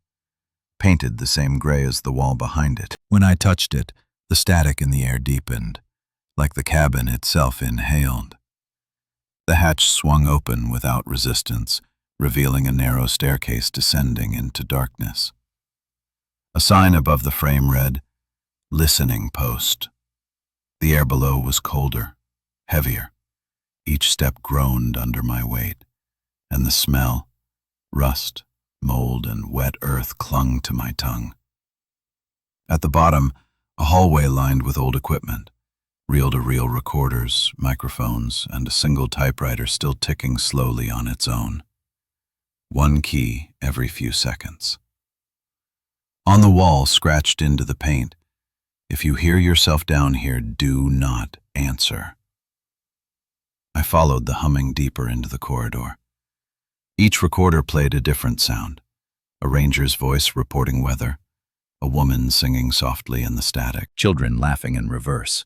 painted the same gray as the wall behind it. When I touched it, the static in the air deepened, like the cabin itself inhaled. The hatch swung open without resistance, revealing a narrow staircase descending into darkness. A sign above the frame read, "Listening Post." The air below was colder, heavier. Each step groaned under my weight, and the smell, rust, mold, and wet earth clung to my tongue. At the bottom, a hallway lined with old equipment, Reel-to-reel recorders, microphones, and a single typewriter still ticking slowly on its own. One key every few seconds. On the wall, scratched into the paint, "If you hear yourself down here, do not answer." I followed the humming deeper into the corridor. Each recorder played a different sound. A ranger's voice reporting weather, a woman singing softly in the static, children laughing in reverse.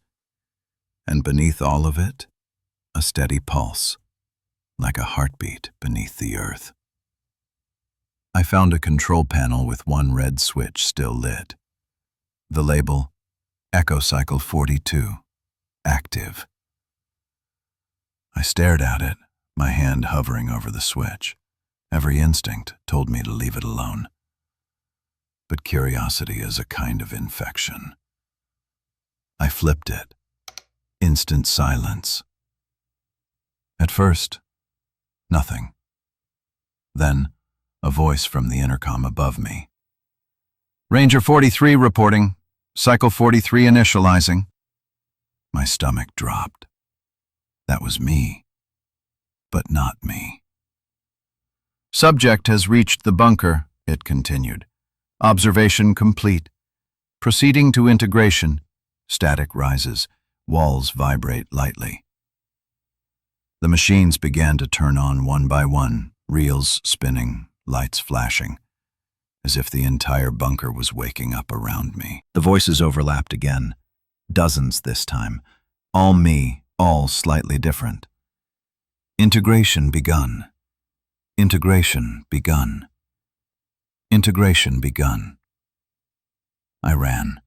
And beneath all of it, a steady pulse, like a heartbeat beneath the earth. I found a control panel with one red switch still lit. The label, Echo Cycle 42, active. I stared at it, my hand hovering over the switch. Every instinct told me to leave it alone. But curiosity is a kind of infection. I flipped it. Instant silence. At first, nothing. Then, a voice from the intercom above me. "Ranger 43 reporting. Cycle 43 initializing." My stomach dropped. That was me, but not me. "Subject has reached the bunker," it continued. "Observation complete. Proceeding to integration." Static rises. Walls vibrate lightly. The machines began to turn on one by one, reels spinning, lights flashing, as if the entire bunker was waking up around me. The voices overlapped again, dozens this time, all me, all slightly different. Integration begun. Integration begun. Integration begun. I ran.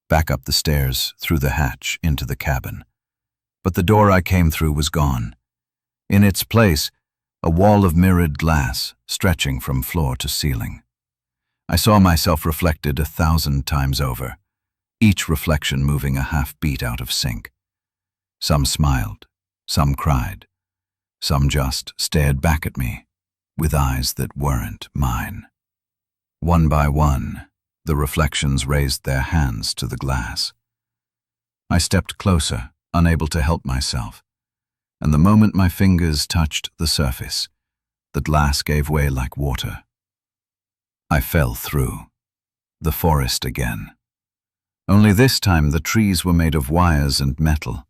Back up the stairs, through the hatch, into the cabin. But the door I came through was gone. In its place, a wall of mirrored glass, stretching from floor to ceiling. I saw myself reflected 1,000 times over, each reflection moving a half beat out of sync. Some smiled, some cried, some just stared back at me, with eyes that weren't mine. One by one, the reflections raised their hands to the glass. I stepped closer, unable to help myself, and the moment my fingers touched the surface, the glass gave way like water. I fell through. The forest again. Only this time the trees were made of wires and metal,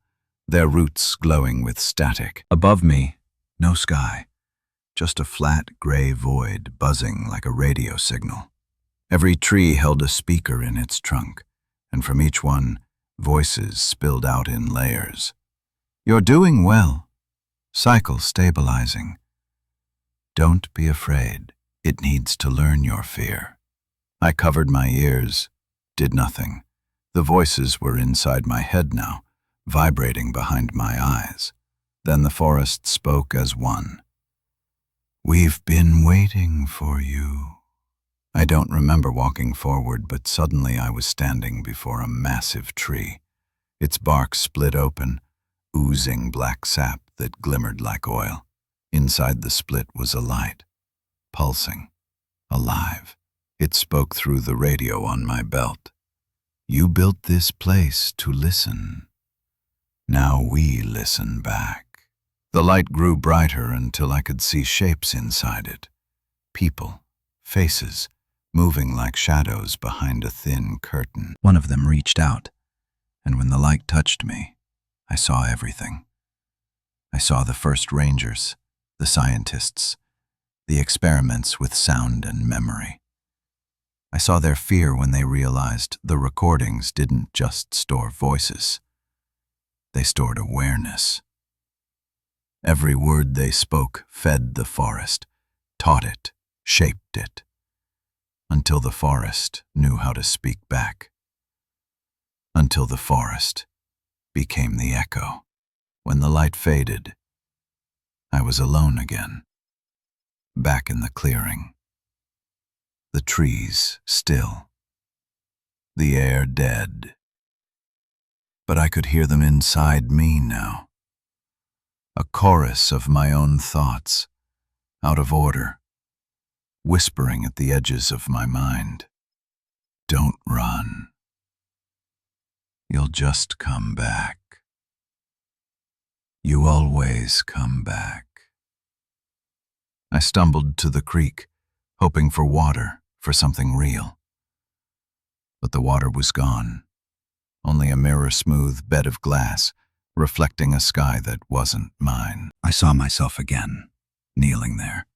their roots glowing with static. Above me, no sky, just a flat gray void buzzing like a radio signal. Every tree held a speaker in its trunk, and from each one, voices spilled out in layers. "You're doing well. Cycle stabilizing. Don't be afraid. It needs to learn your fear." I covered my ears, did nothing. The voices were inside my head now, vibrating behind my eyes. Then the forest spoke as one. "We've been waiting for you." I don't remember walking forward, but suddenly I was standing before a massive tree. Its bark split open, oozing black sap that glimmered like oil. Inside the split was a light, pulsing, alive. It spoke through the radio on my belt. "You built this place to listen. Now we listen back." The light grew brighter until I could see shapes inside it. People, faces, moving like shadows behind a thin curtain. One of them reached out, and when the light touched me, I saw everything. I saw the first rangers, the scientists, the experiments with sound and memory. I saw their fear when they realized the recordings didn't just store voices. They stored awareness. Every word they spoke fed the forest, taught it, shaped it, until the forest knew how to speak back. Until the forest became the echo. When the light faded, I was alone again, back in the clearing. The trees still, the air dead. But I could hear them inside me now. A chorus of my own thoughts, out of order, whispering at the edges of my mind. "Don't run. You'll just come back." You always come back. I stumbled to the creek, hoping for water, for something real. But the water was gone, only a mirror-smooth bed of glass, reflecting a sky that wasn't mine. I saw myself again, kneeling there.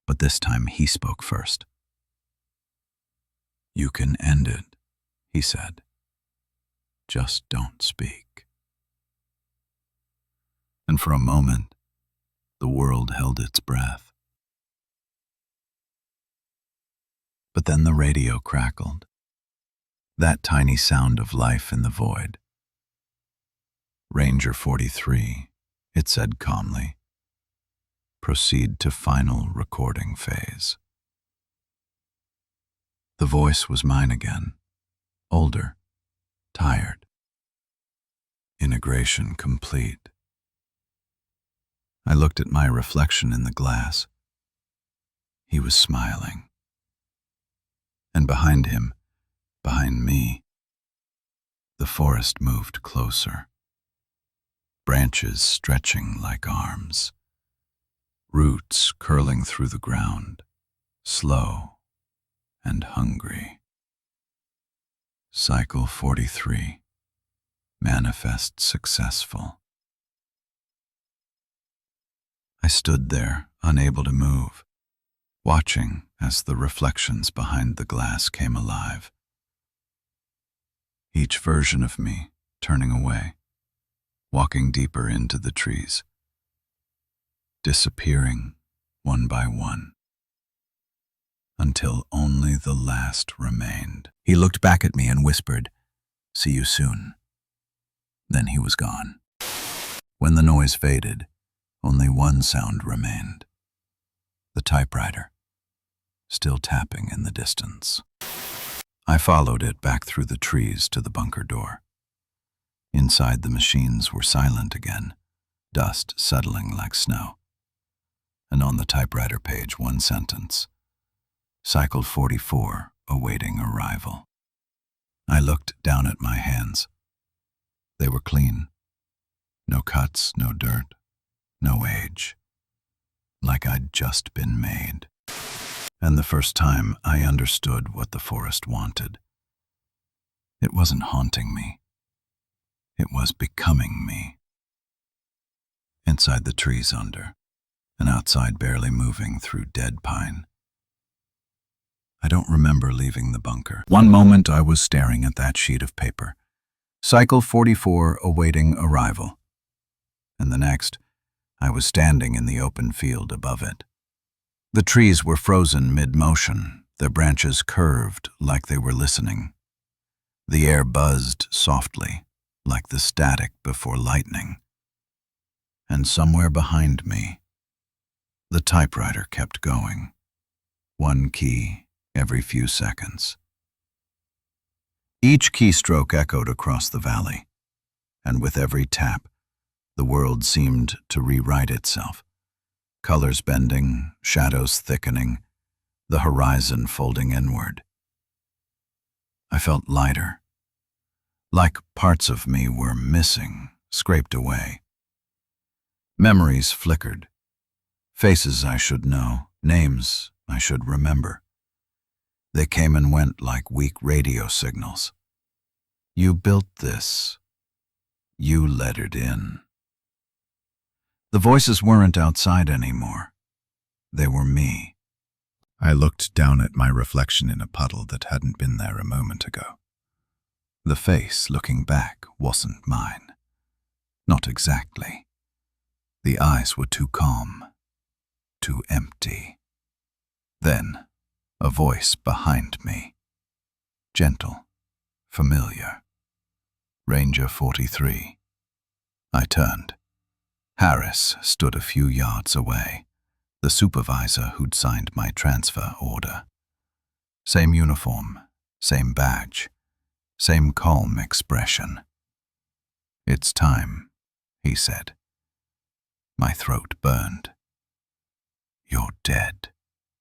But this time he spoke first. "You can end it," he said. "Just don't speak." And for a moment, the world held its breath. But then the radio crackled. That tiny sound of life in the void. "Ranger 43, it said calmly. "Proceed to final recording phase." The voice was mine again, older, tired. Integration complete. I looked at my reflection in the glass. He was smiling. And behind him, behind me, the forest moved closer. Branches stretching like arms. Roots curling through the ground, slow and hungry. Cycle 43. Manifest successful. I stood there, unable to move, watching as the reflections behind the glass came alive. Each version of me turning away, walking deeper into the trees, disappearing one by one, until only the last remained. He looked back at me and whispered, "See you soon." Then he was gone. When the noise faded, only one sound remained. The typewriter, still tapping in the distance. I followed it back through the trees to the bunker door. Inside, the machines were silent again, dust settling like snow. And on the typewriter page, one sentence: Cycle 44, awaiting arrival. I looked down at my hands. They were clean. No cuts, no dirt, no age. Like I'd just been made. And the first time I understood what the forest wanted. It wasn't haunting me. It was becoming me. Inside the trees under, and outside barely moving through dead pine. I don't remember leaving the bunker. One moment I was staring at that sheet of paper. Cycle 44 awaiting arrival. And the next, I was standing in the open field above it. The trees were frozen mid-motion, their branches curved like they were listening. The air buzzed softly, like the static before lightning. And somewhere behind me, the typewriter kept going, one key every few seconds. Each keystroke echoed across the valley, and with every tap, the world seemed to rewrite itself. Colors bending, shadows thickening, the horizon folding inward. I felt lighter, like parts of me were missing, scraped away. Memories flickered, faces I should know, names I should remember. They came and went like weak radio signals. You built this. You let it in. The voices weren't outside anymore. They were me. I looked down at my reflection in a puddle that hadn't been there a moment ago. The face looking back wasn't mine. Not exactly. The eyes were too calm, too empty. Then, a voice behind me. Gentle, familiar. Ranger 43. I turned. Harris stood a few yards away, the supervisor who'd signed my transfer order. Same uniform, same badge, same calm expression. "It's time," he said. My throat burned. "You're dead,"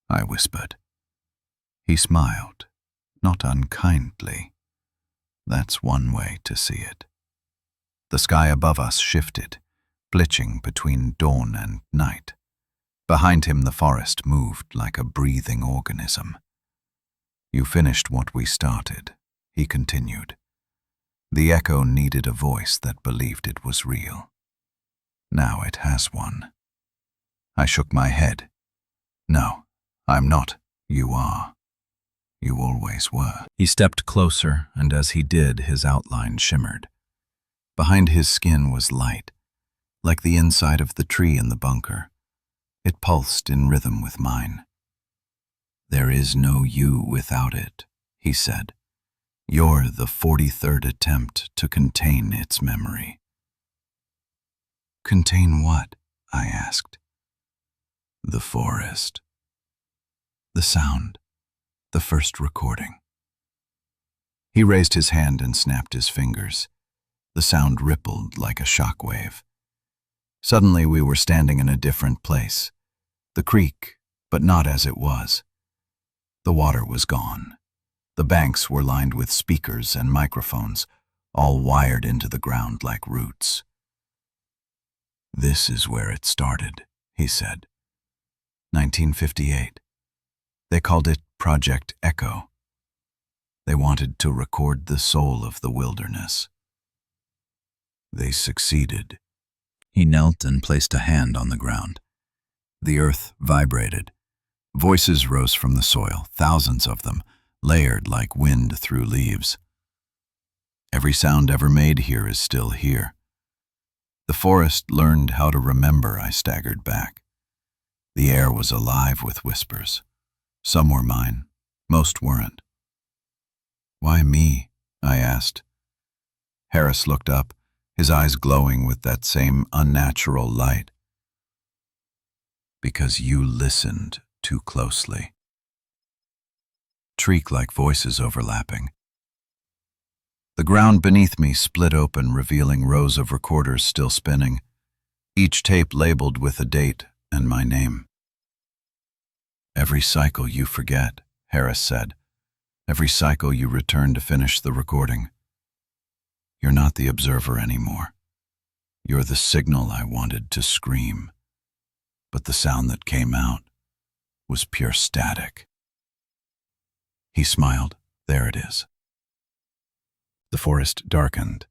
I whispered. He smiled, not unkindly. That's one way to see it. The sky above us shifted, splitching between dawn and night. Behind him the forest moved like a breathing organism. "You finished what we started," he continued. "The echo needed a voice that believed it was real. Now it has one." I shook my head. "No, I'm not. You are. You always were." He stepped closer, and as he did, his outline shimmered. Behind his skin was light, like the inside of the tree in the bunker. It pulsed in rhythm with mine. "There is no you without it," he said. "You're the 43rd attempt to contain its memory." "Contain what?" I asked. "The forest. The sound. The first recording." He raised his hand and snapped his fingers. The sound rippled like a shockwave. Suddenly we were standing in a different place. The creek, but not as it was. The water was gone. The banks were lined with speakers and microphones, all wired into the ground like roots. "This is where it started," he said. 1958. They called it Project Echo. They wanted to record the soul of the wilderness. They succeeded. He knelt and placed a hand on the ground. The earth vibrated. Voices rose from the soil, thousands of them, layered like wind through leaves. "Every sound ever made here is still here." The forest learned how to remember. I staggered back. The air was alive with whispers. Some were mine, most weren't. "Why me?" I asked. Harris looked up, his eyes glowing with that same unnatural light. "Because you listened too closely." Shriek-like voices overlapping. The ground beneath me split open, revealing rows of recorders still spinning, each tape labeled with a date and my name. "Every cycle you forget," Harris said. "Every cycle you return to finish the recording. You're not the observer anymore. You're the signal I wanted to scream. But the sound that came out was pure static." He smiled. "There it is." The forest darkened.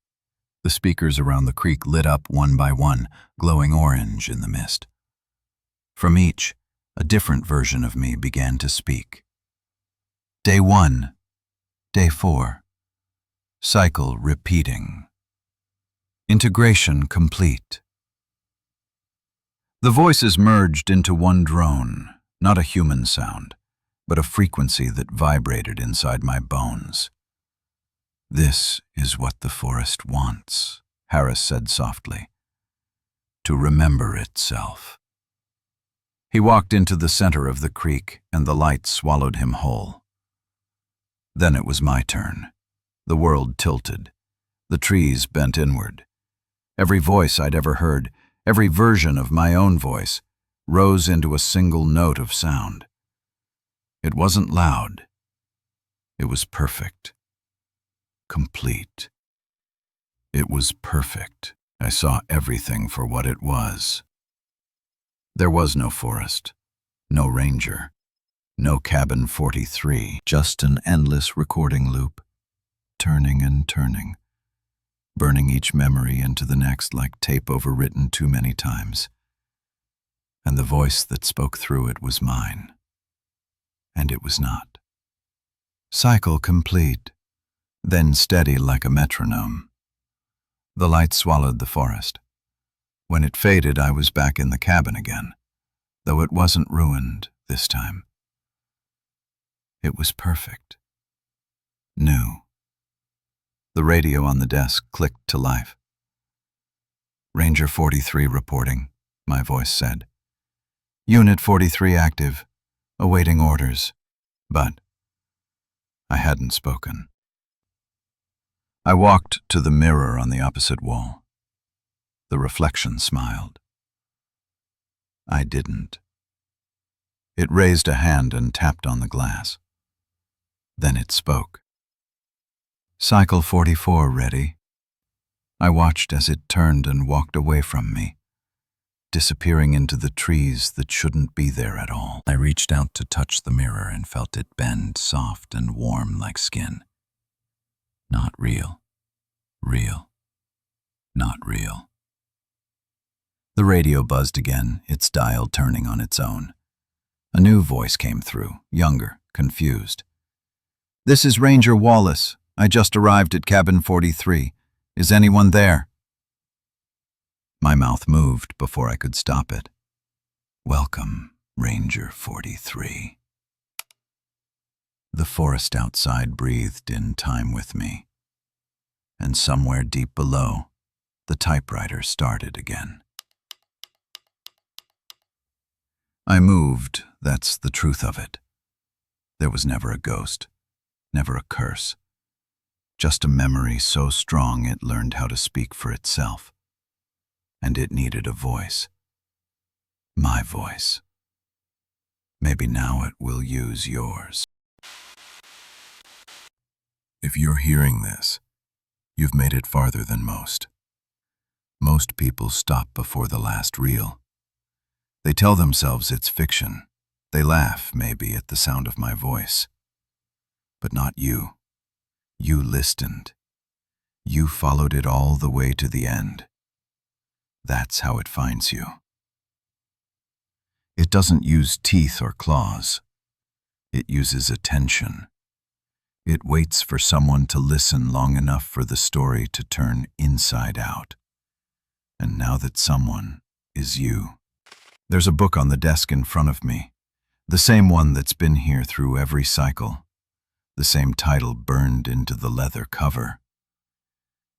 The speakers around the creek lit up one by one, glowing orange in the mist. From each, a different version of me began to speak. Day 1, Day 4, cycle repeating. Integration complete. The voices merged into one drone, not a human sound, but a frequency that vibrated inside my bones. "This is what the forest wants," Harris said softly. "To remember itself." He walked into the center of the creek, and the light swallowed him whole. Then it was my turn. The world tilted. The trees bent inward. Every voice I'd ever heard, every version of my own voice, rose into a single note of sound. It wasn't loud. It was perfect. Complete. It was perfect. I saw everything for what it was. There was no forest, no ranger, no cabin 43, just an endless recording loop, turning and turning, burning each memory into the next like tape overwritten too many times. And the voice that spoke through it was mine. And it was not. Cycle complete, then steady like a metronome. The light swallowed the forest. When it faded, I was back in the cabin again, though it wasn't ruined this time. It was perfect. New. The radio on the desk clicked to life. "Ranger 43 reporting," my voice said. "Unit 43 active, awaiting orders." But I hadn't spoken. I walked to the mirror on the opposite wall. The reflection smiled. I didn't. It raised a hand and tapped on the glass. Then it spoke. "Cycle 44 ready." I watched as it turned and walked away from me. disappearing into the trees that shouldn't be there at all. I reached out to touch the mirror and felt it bend, soft and warm like skin. Not real. Real. Not real. The radio buzzed again, its dial turning on its own. A new voice came through, younger, confused. "This is Ranger Wallace. I just arrived at cabin 43. Is anyone there?" My mouth moved before I could stop it. "Welcome, Ranger 43. The forest outside breathed in time with me. And somewhere deep below, the typewriter started again. I moved, that's the truth of it. There was never a ghost, never a curse. Just a memory so strong it learned how to speak for itself. And it needed a voice. My voice. Maybe now it will use yours. If you're hearing this, you've made it farther than most. Most people stop before the last reel. They tell themselves it's fiction. They laugh, maybe, at the sound of my voice. But not you. You listened. You followed it all the way to the end. That's how it finds you. It doesn't use teeth or claws. It uses attention. It waits for someone to listen long enough for the story to turn inside out. And now that someone is you. There's a book on the desk in front of me, the same one that's been here through every cycle, the same title burned into the leather cover.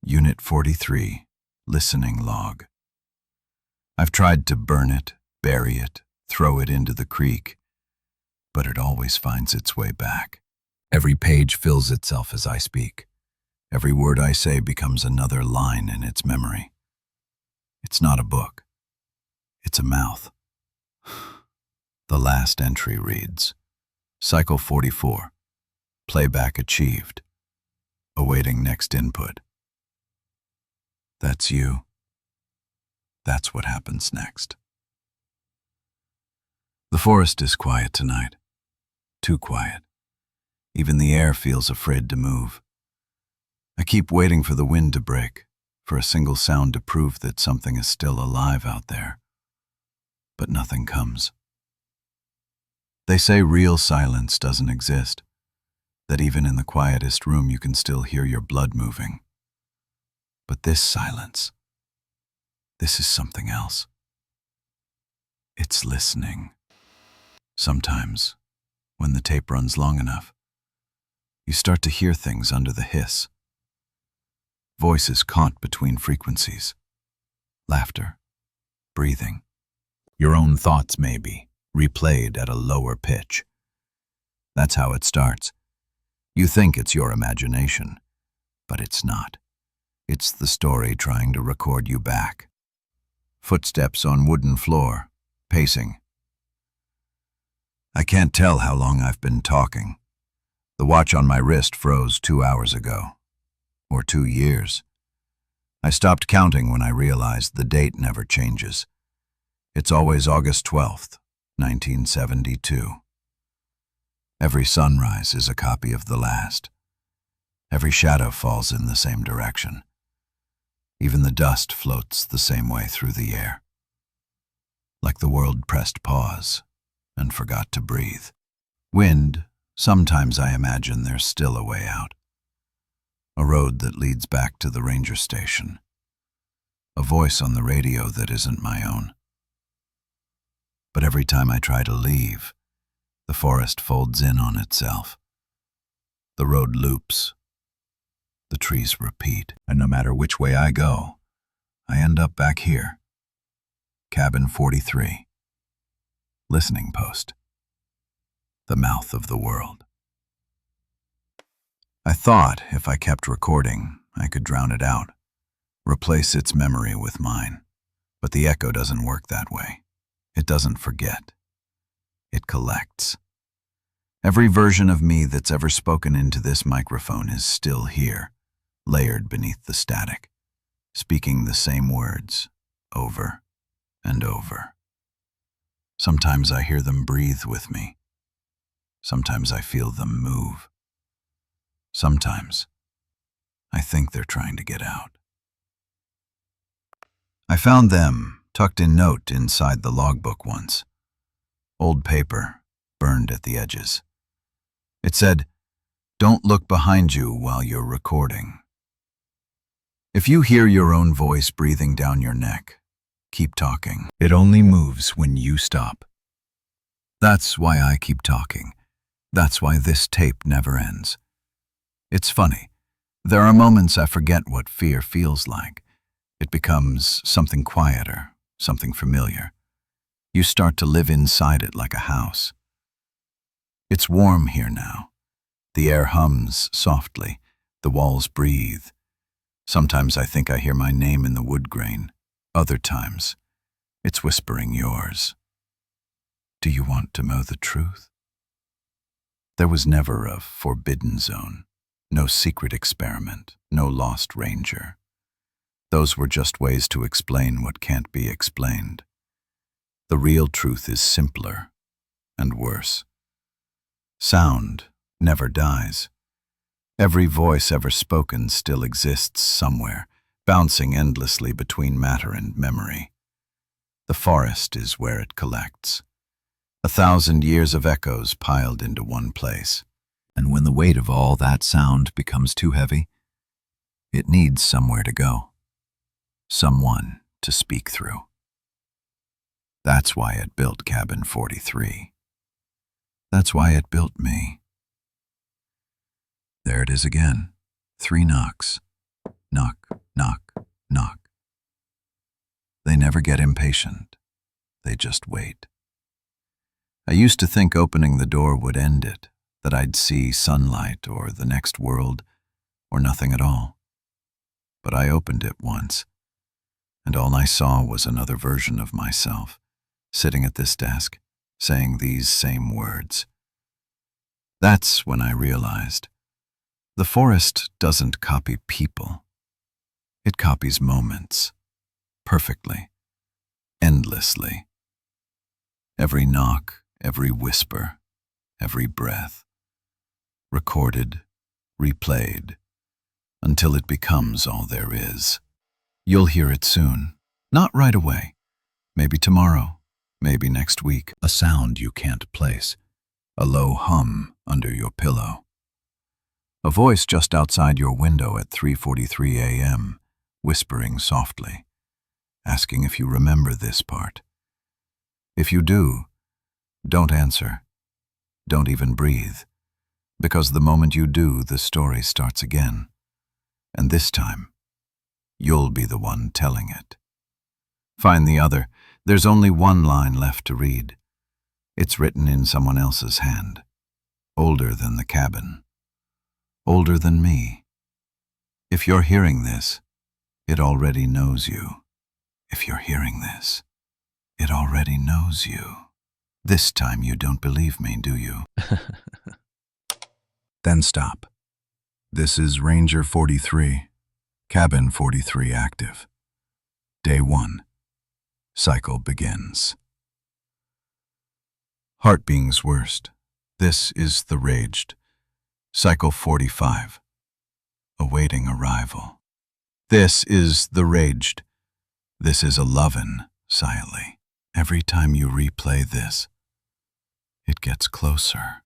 Unit 43, Listening Log. I've tried to burn it, bury it, throw it into the creek, but it always finds its way back. Every page fills itself as I speak. Every word I say becomes another line in its memory. It's not a book. It's a mouth. The last entry reads, Cycle 44, Playback achieved. Awaiting next input. That's you. That's what happens next. The forest is quiet tonight. Too quiet. Even the air feels afraid to move. I keep waiting for the wind to break, for a single sound to prove that something is still alive out there. But nothing comes. They say real silence doesn't exist, that even in the quietest room you can still hear your blood moving. But this silence, this is something else. It's listening. Sometimes, when the tape runs long enough, you start to hear things under the hiss. Voices caught between frequencies. Laughter, breathing. Your own thoughts, maybe, replayed at a lower pitch. That's how it starts. You think it's your imagination, but it's not. It's the story trying to record you back. Footsteps on wooden floor, pacing. I can't tell how long I've been talking. The watch on my wrist froze 2 hours ago. Or 2 years. I stopped counting when I realized the date never changes. It's always August 12th, 1972. Every sunrise is a copy of the last. Every shadow falls in the same direction. Even the dust floats the same way through the air. Like the world pressed pause and forgot to breathe. Wind, sometimes I imagine there's still a way out. A road that leads back to the ranger station. A voice on the radio that isn't my own. But every time I try to leave, the forest folds in on itself. The road loops. The trees repeat, and no matter which way I go, I end up back here. Cabin 43. Listening post. The mouth of the world. I thought if I kept recording, I could drown it out, replace its memory with mine. But the echo doesn't work that way. It doesn't forget. It collects. Every version of me that's ever spoken into this microphone is still here, layered beneath the static, speaking the same words, over and over. Sometimes I hear them breathe with me. Sometimes I feel them move. Sometimes I think they're trying to get out. I found them tucked in note inside the logbook once. Old paper, burned at the edges. It said, "Don't look behind you while you're recording." If you hear your own voice breathing down your neck, keep talking. It only moves when you stop. That's why I keep talking. That's why this tape never ends. It's funny. There are moments I forget what fear feels like. It becomes something quieter, something familiar. You start to live inside it like a house. It's warm here now. The air hums softly. The walls breathe. Sometimes I think I hear my name in the wood grain. Other times, it's whispering yours. Do you want to know the truth? There was never a forbidden zone. No secret experiment. No lost ranger. Those were just ways to explain what can't be explained. The real truth is simpler and worse. Sound never dies. Every voice ever spoken still exists somewhere, bouncing endlessly between matter and memory. The forest is where it collects. 1,000 years of echoes piled into one place. And when the weight of all that sound becomes too heavy, it needs somewhere to go. Someone to speak through. That's why it built Cabin 43. That's why it built me. There it is again. 3 knocks. Knock, knock, knock. They never get impatient. They just wait. I used to think opening the door would end it, that I'd see sunlight or the next world, or nothing at all. But I opened it once, and all I saw was another version of myself, sitting at this desk, saying these same words. That's when I realized the forest doesn't copy people. It copies moments, perfectly, endlessly. Every knock, every whisper, every breath, recorded, replayed, until it becomes all there is. You'll hear it soon, not right away, maybe tomorrow, maybe next week. A sound you can't place, a low hum under your pillow. A voice just outside your window at 3:43 a.m., whispering softly, asking if you remember this part. If you do, don't answer. Don't even breathe, because the moment you do, the story starts again. And this time, you'll be the one telling it. Find the other. There's only one line left to read. It's written in someone else's hand, older than the cabin, older than me. If you're hearing this, it already knows you. If you're hearing this, it already knows you. This time you don't believe me, do you? Then stop. This is Ranger 43, Cabin 43 active. Day 1. Cycle begins. Heart being's worst. This is the raged. Cycle 45. Awaiting arrival. This is the raged. This is a lovin', silently. Every time you replay this, it gets closer.